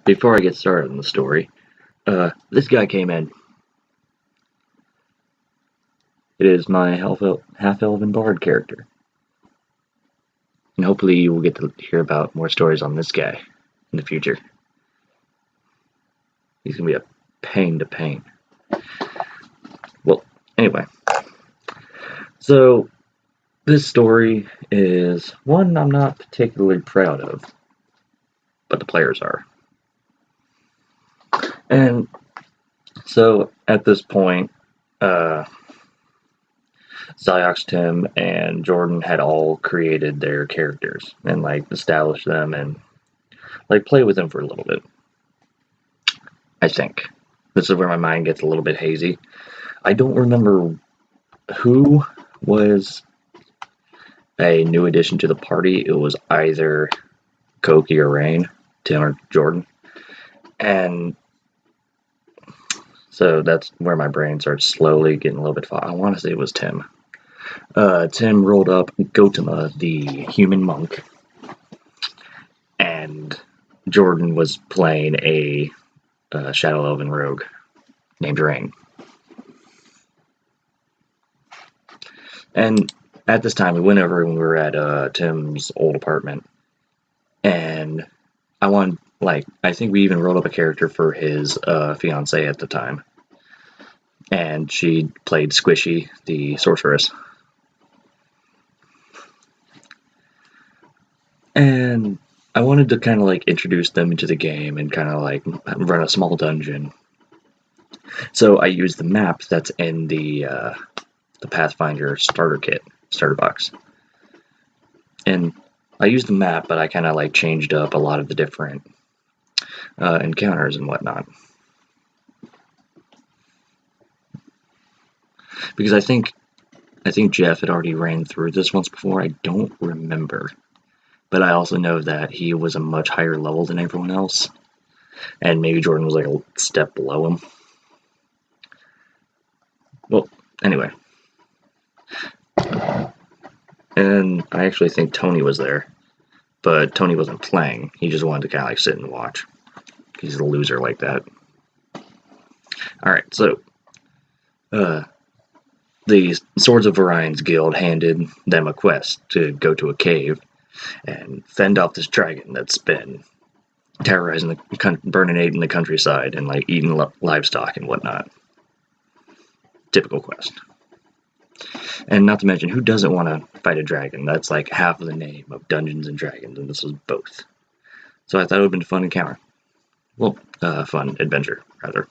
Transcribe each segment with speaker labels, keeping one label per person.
Speaker 1: before I get started on the story, this guy came in. It is my half-elven bard character. And hopefully you will get to hear about more stories on this guy in the future. He's going to be a pain to paint. Well, anyway. So, this story is one I'm not particularly proud of, but the players are. And so, at this point, Ziox, Tim, and Jordan had all created their characters and established them and play with them for a little bit. I think. This is where my mind gets a little bit hazy. I don't remember who was a new addition to the party. It was either Koki or Rain, Tim or Jordan. And so that's where my brain starts slowly getting a little bit far. I want to say it was Tim. Tim rolled up Gotama, the human monk, and Jordan was playing a Shadow Elven rogue named Rain. And at this time, we went over when we were at Tim's old apartment, and I think we even rolled up a character for his fiancée at the time, and she played Squishy, the sorceress. And I wanted to kind of introduce them into the game and kind of run a small dungeon. So I used the map that's in the Pathfinder starter box. And I used the map, but I kind of changed up a lot of the different encounters and whatnot. Because I think Jeff had already ran through this once before. I don't remember. But I also know that he was a much higher level than everyone else. And maybe Jordan was a step below him. Well, anyway. And I actually think Tony was there. But Tony wasn't playing. He just wanted to kind of sit and watch. He's a loser like that. Alright, so the Swords of Orion's guild handed them a quest to go to a cave and fend off this dragon that's been terrorizing burninating the countryside and eating livestock and whatnot. Typical quest. And not to mention, who doesn't want to fight a dragon? That's half of the name of Dungeons and Dragons, and this was both. So I thought it would have been a fun encounter. Well, fun adventure, rather.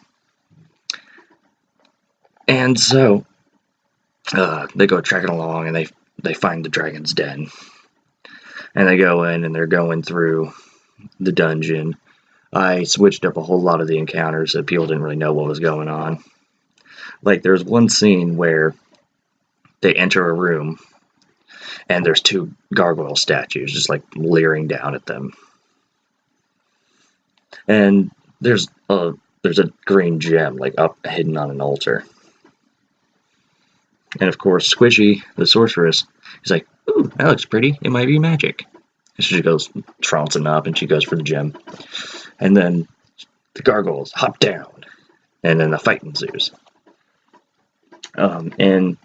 Speaker 1: And so they go trekking along, and they find the dragon's den. And they go in, and they're going through the dungeon. I switched up a whole lot of the encounters so people didn't really know what was going on. There's one scene where they enter a room, and there's two gargoyle statues just leering down at them. And there's a green gem up hidden on an altar. And of course, Squishy, the sorceress, is ooh, that looks pretty. It might be magic. And she goes trouncing up, and she goes for the gem. And then the gargoyles hop down, and then the fight ensues. And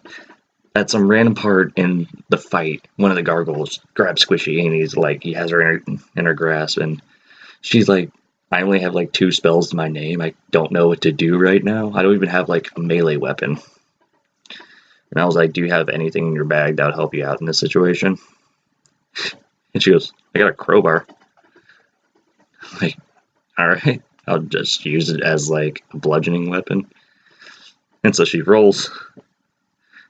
Speaker 1: at some random part in the fight, one of the gargoyles grabs Squishy, and he has her in her grasp, and she's I only have 2 spells to my name. I don't know what to do right now. I don't even have a melee weapon. And I was do you have anything in your bag that would help you out in this situation? And she goes, I got a crowbar. Alright, I'll just use it as a bludgeoning weapon. And so she rolls,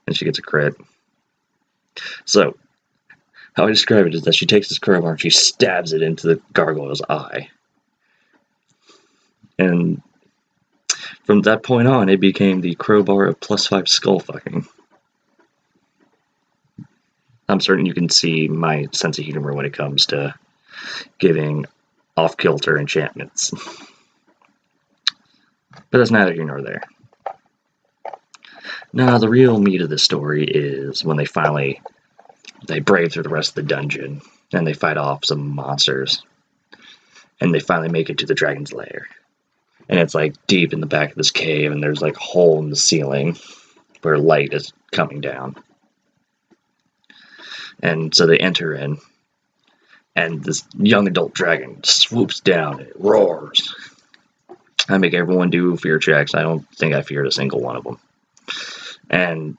Speaker 1: and she gets a crit. So, how I describe it is that she takes this crowbar and she stabs it into the gargoyle's eye. And from that point on, it became the crowbar of +5 skull fucking. I'm certain you can see my sense of humor when it comes to giving off-kilter enchantments. But that's neither here nor there. Now, the real meat of the story is when they brave through the rest of the dungeon, and they fight off some monsters. and they finally make it to the dragon's lair. And it's like deep in the back of this cave, and there's like a hole in the ceiling where light is coming down. And so they enter in, and this young adult dragon swoops down and it roars. I make everyone do fear checks. I don't think I feared a single one of them. And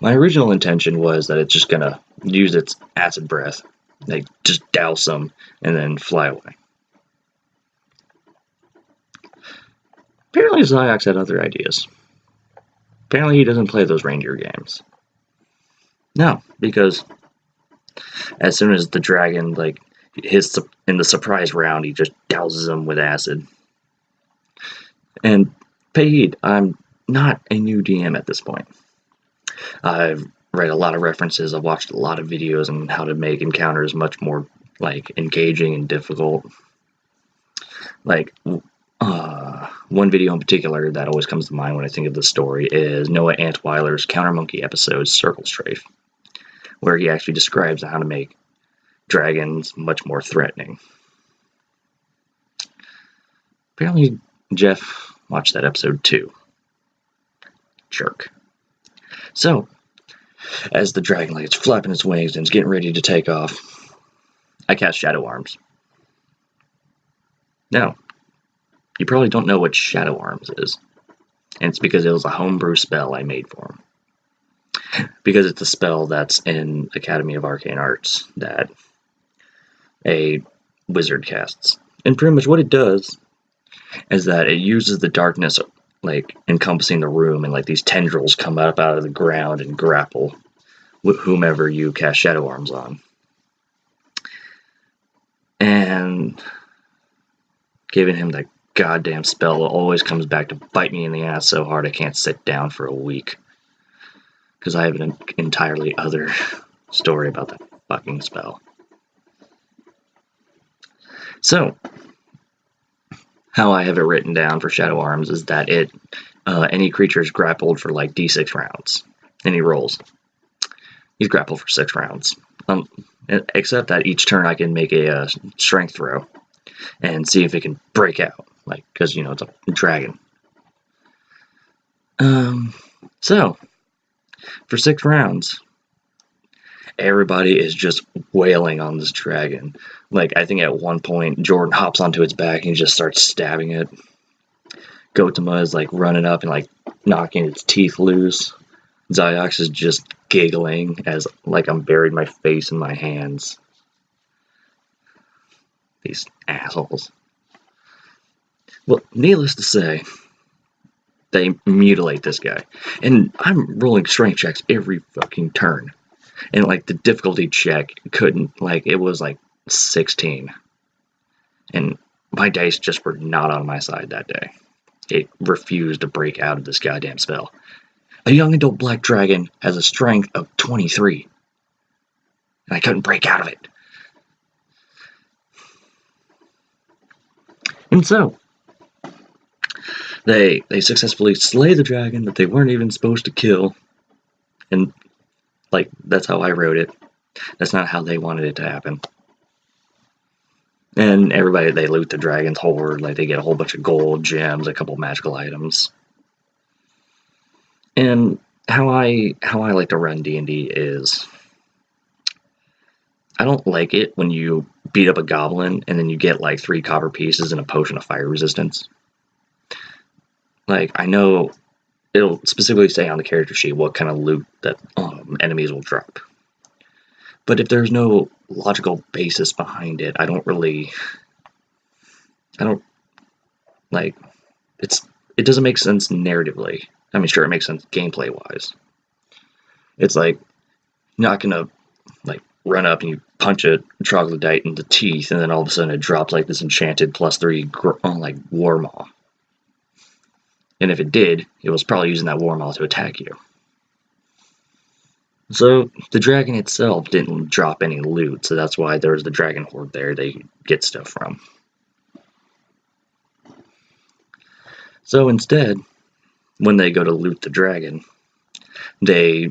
Speaker 1: my original intention was that it's just gonna use its acid breath, like just douse them and then fly away. Apparently Ziox had other ideas. Apparently he doesn't play those reindeer games. No, because as soon as the dragon hits in the surprise round, he just douses them with acid. And pay heed, I'm not a new DM at this point. I've read a lot of references, I've watched a lot of videos on how to make encounters much more engaging and difficult. One video in particular that always comes to mind when I think of the story is Noah Antweiler's Counter Monkey episode Circle Strafe, where he actually describes how to make dragons much more threatening. Apparently Jeff watched that episode too. Jerk. So, as the dragon is flapping its wings and is getting ready to take off, I cast Shadow Arms. Now, you probably don't know what Shadow Arms is, and it's because it was a homebrew spell I made for him. Because it's a spell that's in Academy of Arcane Arts that a wizard casts. And pretty much what it does is that it uses the darkness encompassing the room, and these tendrils come up out of the ground and grapple with whomever you cast Shadow Arms on. And giving him that goddamn spell always comes back to bite me in the ass so hard I can't sit down for a week. Because I have an entirely other story about that fucking spell. So, how I have it written down for Shadow Arms is that any creature is grappled for d6 rounds. And he rolls. He's grappled for 6 rounds. Except that each turn I can make a strength throw and see if it can break out. Because, it's a dragon. So, for 6 rounds, everybody is just wailing on this dragon. I think at one point, Jordan hops onto its back and he just starts stabbing it. Gotama is running up and knocking its teeth loose. Ziox is just giggling as I'm buried my face in my hands. These assholes. Well, needless to say, they mutilate this guy. And I'm rolling strength checks every fucking turn. And the difficulty check couldn't, it was 16. And my dice just were not on my side that day. It refused to break out of this goddamn spell. A young adult black dragon has a strength of 23. And I couldn't break out of it. And so, they successfully slay the dragon that they weren't even supposed to kill. And, that's how I wrote it. That's not how they wanted it to happen. And everybody, they loot the dragon's hoard. They get a whole bunch of gold, gems, a couple magical items. And how I like to run D&D is, I don't like it when you beat up a goblin and then you get 3 copper pieces and a potion of fire resistance. I know it'll specifically say on the character sheet what kind of loot that enemies will drop. But if there's no logical basis behind it, it doesn't make sense narratively. I mean, sure, it makes sense gameplay-wise. It's you're not gonna, run up and you punch a troglodyte in the teeth, and then all of a sudden it drops, this enchanted +3, war maw. And if it did, it was probably using that war maw to attack you. So, the dragon itself didn't drop any loot, so that's why there's the dragon hoard there they get stuff from. So instead, when they go to loot the dragon, they,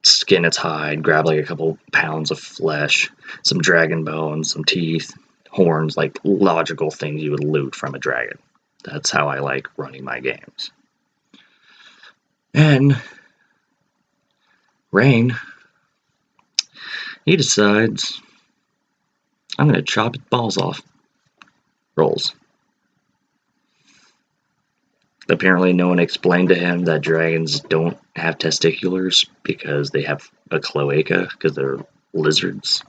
Speaker 1: skin its hide, grab, a couple pounds of flesh, some dragon bones, some teeth, horns, like logical things you would loot from a dragon. That's how I like running my games. And Rain, he decides, I'm going to chop its balls off. Rolls. Apparently no one explained to him that dragons don't have testiculars because they have a cloaca because they're lizards.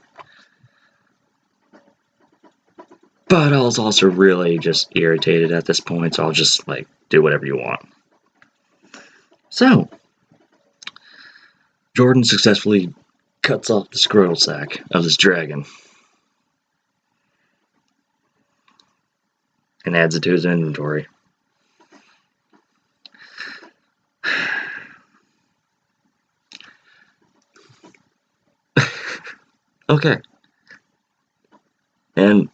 Speaker 1: But I was also really just irritated at this point, so I'll just like do whatever you want. So Jordan successfully cuts off the scrotal sac of this dragon and adds it to his inventory. Okay. And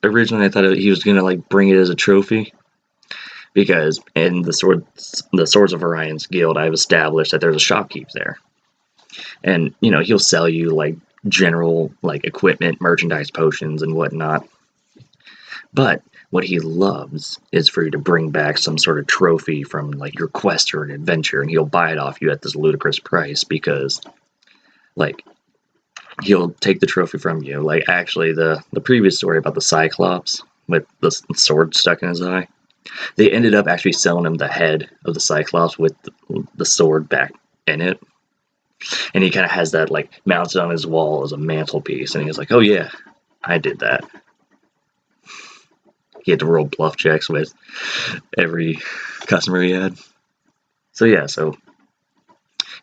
Speaker 1: originally I thought he was gonna like bring it as a trophy, because in the Swords of Orion's guild, I've established that there's a shopkeep there, and you know he'll sell you like general like equipment, merchandise, potions, and whatnot. But what he loves is for you to bring back some sort of trophy from like your quest or an adventure, and he'll buy it off you at this ludicrous price because like he'll take the trophy from you. Like actually the previous story about the Cyclops with the sword stuck in his eye, they ended up actually selling him the head of the Cyclops with the sword back in it. And he kind of has that like mounted on his wall as a mantelpiece, and he's like, oh yeah, I did that. He had to roll bluff checks with every customer he had. So yeah, so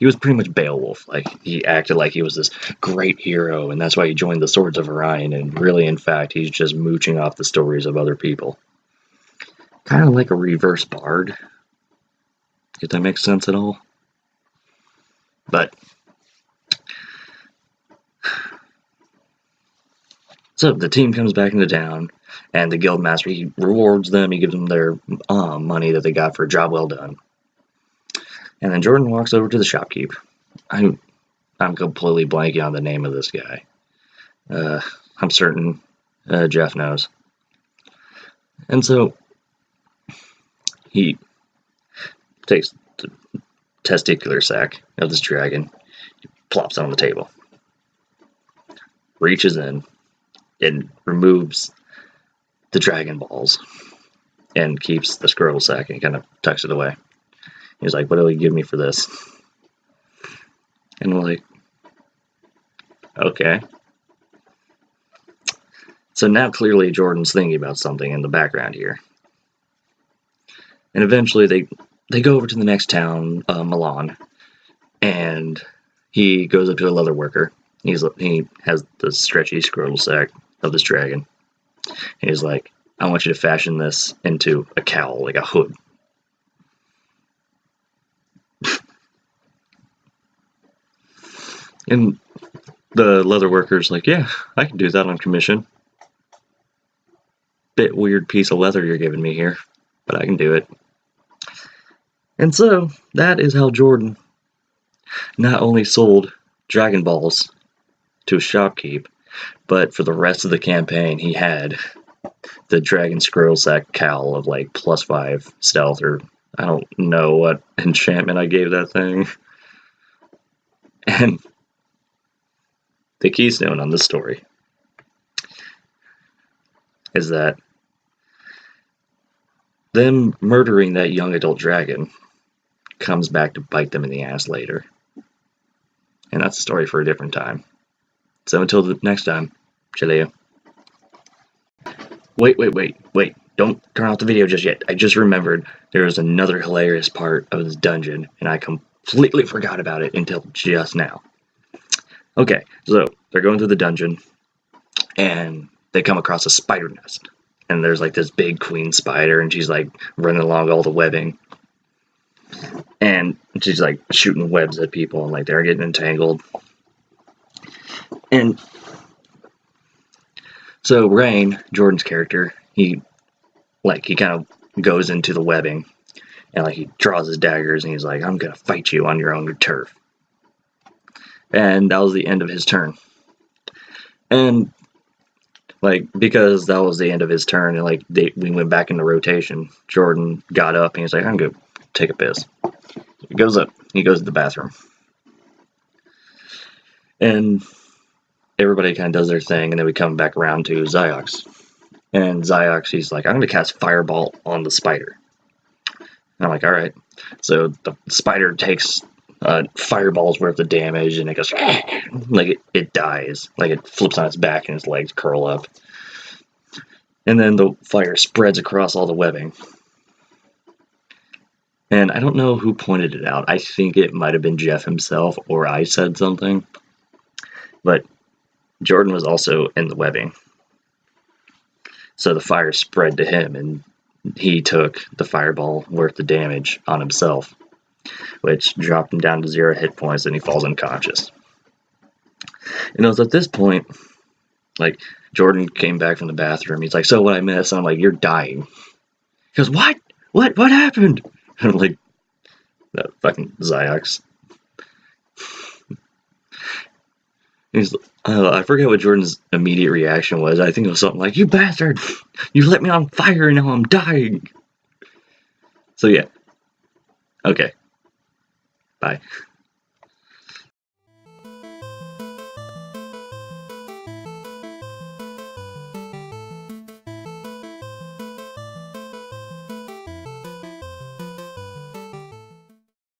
Speaker 1: he was pretty much Beowulf. Like, he acted like he was this great hero, and that's why he joined the Swords of Orion, and really, in fact, he's just mooching off the stories of other people. Kind of like a reverse bard. If that makes sense at all. But so the team comes back into town, and the guildmaster, he rewards them. He gives them their money that they got for a job well done. And then Jordan walks over to the shopkeep. I'm completely blanking on the name of this guy. I'm certain Jeff knows. And so he takes the testicular sac of this dragon, plops it on the table, reaches in, and removes the dragon balls, and keeps the scrotal sac and kind of tucks it away. He's like, what do you give me for this? And we're like, okay. So now clearly Jordan's thinking about something in the background here. And eventually they go over to the next town, Milan, and he goes up to a leather worker. He has the stretchy scrotal sac of this dragon. And he's like, I want you to fashion this into a cowl, like a hood. And the leather worker's like, yeah, I can do that on commission. Bit weird piece of leather you're giving me here, but I can do it. And so that is how Jordan not only sold Dragon Balls to a shopkeep, but for the rest of the campaign he had the Dragon Scroll Sack cowl of like +5 stealth, or I don't know what enchantment I gave that thing. And the keystone on this story is that them murdering that young adult dragon comes back to bite them in the ass later. And that's a story for a different time. So until the next time, Chileo. Wait. Don't turn off the video just yet. I just remembered there was another hilarious part of this dungeon, and I completely forgot about it until just now. Okay, so they're going through the dungeon, and they come across a spider nest. And there's like this big queen spider, and she's like running along all the webbing. And she's like shooting webs at people, and like they're getting entangled. And so Rain, Jordan's character, he kind of goes into the webbing, and like he draws his daggers, and he's like, I'm gonna fight you on your own turf. And that was the end of his turn. And Like, because that was the end of his turn, and like we went back into rotation. Jordan got up and he's like, "I'm gonna go take a piss." He goes up. He goes to the bathroom, and everybody kind of does their thing, and then we come back around to Ziox. And Ziox, he's like, "I'm gonna cast Fireball on the spider." And I'm like, "All right." So the spider takes fireballs worth of damage, and it goes like it dies, like it flips on its back and its legs curl up, and then the fire spreads across all the webbing. And I don't know who pointed it out. I think it might have been Jeff himself, or I said something, but Jordan was also in the webbing, so the fire spread to him, and he took the fireball worth of damage on himself, which dropped him down to 0 hit points, and he falls unconscious. And it was at this point, like, Jordan came back from the bathroom. He's like, "So what I miss?" And I'm like, "You're dying." He goes, "What? What happened?" And I'm like, "That fucking Ziox." He's, I forget what Jordan's immediate reaction was. I think it was something like, "You bastard! You lit me on fire and now I'm dying." So yeah. Okay. Bye.